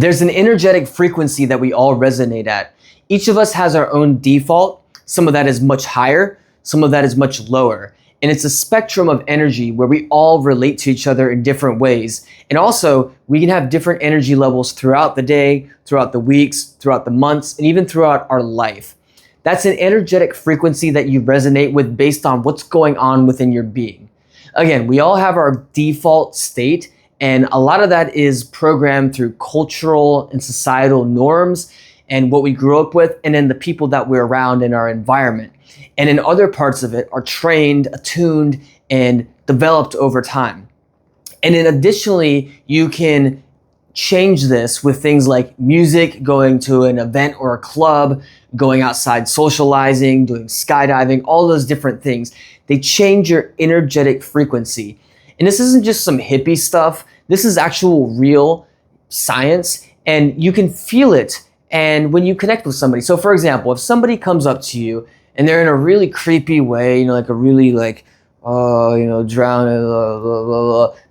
There's an energetic frequency that we all resonate at. Each of us has our own default. Some of that is much higher, some of that is much lower. And it's a spectrum of energy where we all relate to each other in different ways. And also, we can have different energy levels throughout the day, throughout the weeks, throughout the months, and even throughout our life. That's an energetic frequency that you resonate with based on what's going on within your being. Again, we all have our default state, and a lot of that is programmed through cultural and societal norms and what we grew up with, and then the people that we're around in our environment. And in other parts of it are trained, attuned, and developed over time. And then additionally, you can change this with things like music, going to an event or a club, going outside socializing, doing skydiving, all those different things. They change your energetic frequency. And this isn't just some hippie stuff. This is actual real science, and you can feel it and when you connect with somebody. So for example, if somebody comes up to you and they're in a really creepy way, like a really drowning,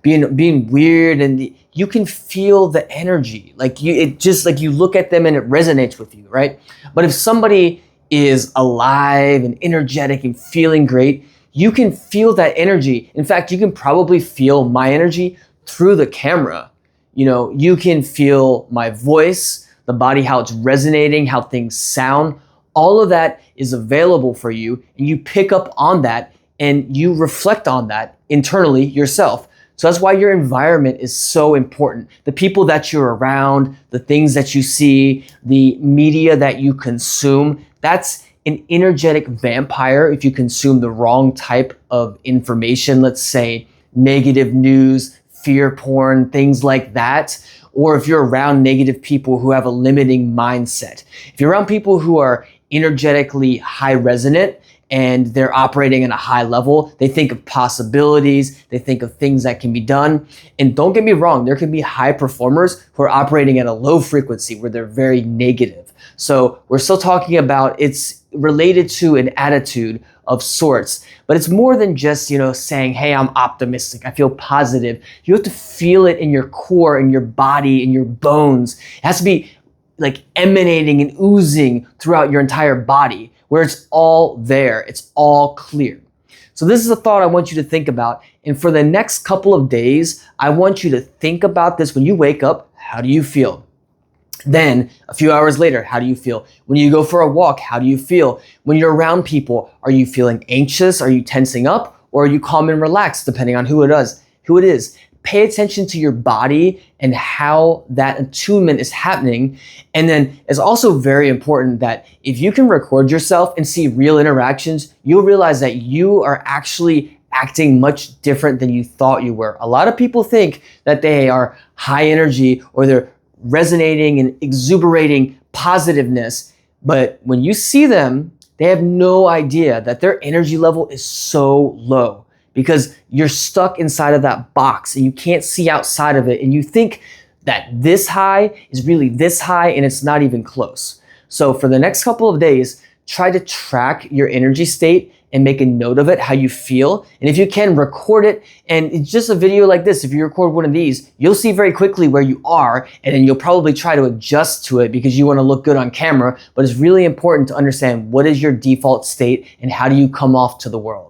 being weird, and you can feel the energy. You look at them and it resonates with you, right? But if somebody is alive and energetic and feeling great, you can feel that energy. In fact, you can probably feel my energy through the camera. You can feel my voice, the body, how it's resonating, how things sound. All of that is available for you, and you pick up on that and you reflect on that internally yourself. So that's why your environment is so important. The people that you're around, the things that you see, the media that you consume, that's an energetic vampire. If you consume the wrong type of information, let's say negative news, fear porn, things like that, or if you're around negative people who have a limiting mindset. If you're around people who are energetically high resonant and they're operating at a high level, they think of possibilities, they think of things that can be done. And don't get me wrong, there can be high performers who are operating at a low frequency where they're very negative. So we're still talking about, it's related to an attitude of sorts, but it's more than just, saying, hey, I'm optimistic, I feel positive. You have to feel it in your core, in your body, in your bones. It has to be like emanating and oozing throughout your entire body, where it's all there, it's all clear. So this is a thought I want you to think about. And for the next couple of days, I want you to think about this. When you wake up, how do you feel? Then a few hours later, how do you feel? When you go for a walk, how do you feel? When you're around people, are you feeling anxious? Are you tensing up? Or are you calm and relaxed, depending on who it is? Pay attention to your body and how that attunement is happening. And then it's also very important that if you can record yourself and see real interactions, you'll realize that you are actually acting much different than you thought you were. A lot of people think that they are high energy or they're resonating and exuberating positiveness. But when you see them, they have no idea that their energy level is so low because you're stuck inside of that box and you can't see outside of it. And you think that this high is really this high and it's not even close. So for the next couple of days, try to track your energy state and make a note of it, how you feel. And if you can, record it. And it's just a video like this. If you record one of these, you'll see very quickly where you are, and then you'll probably try to adjust to it because you want to look good on camera. But it's really important to understand what is your default state and how do you come off to the world.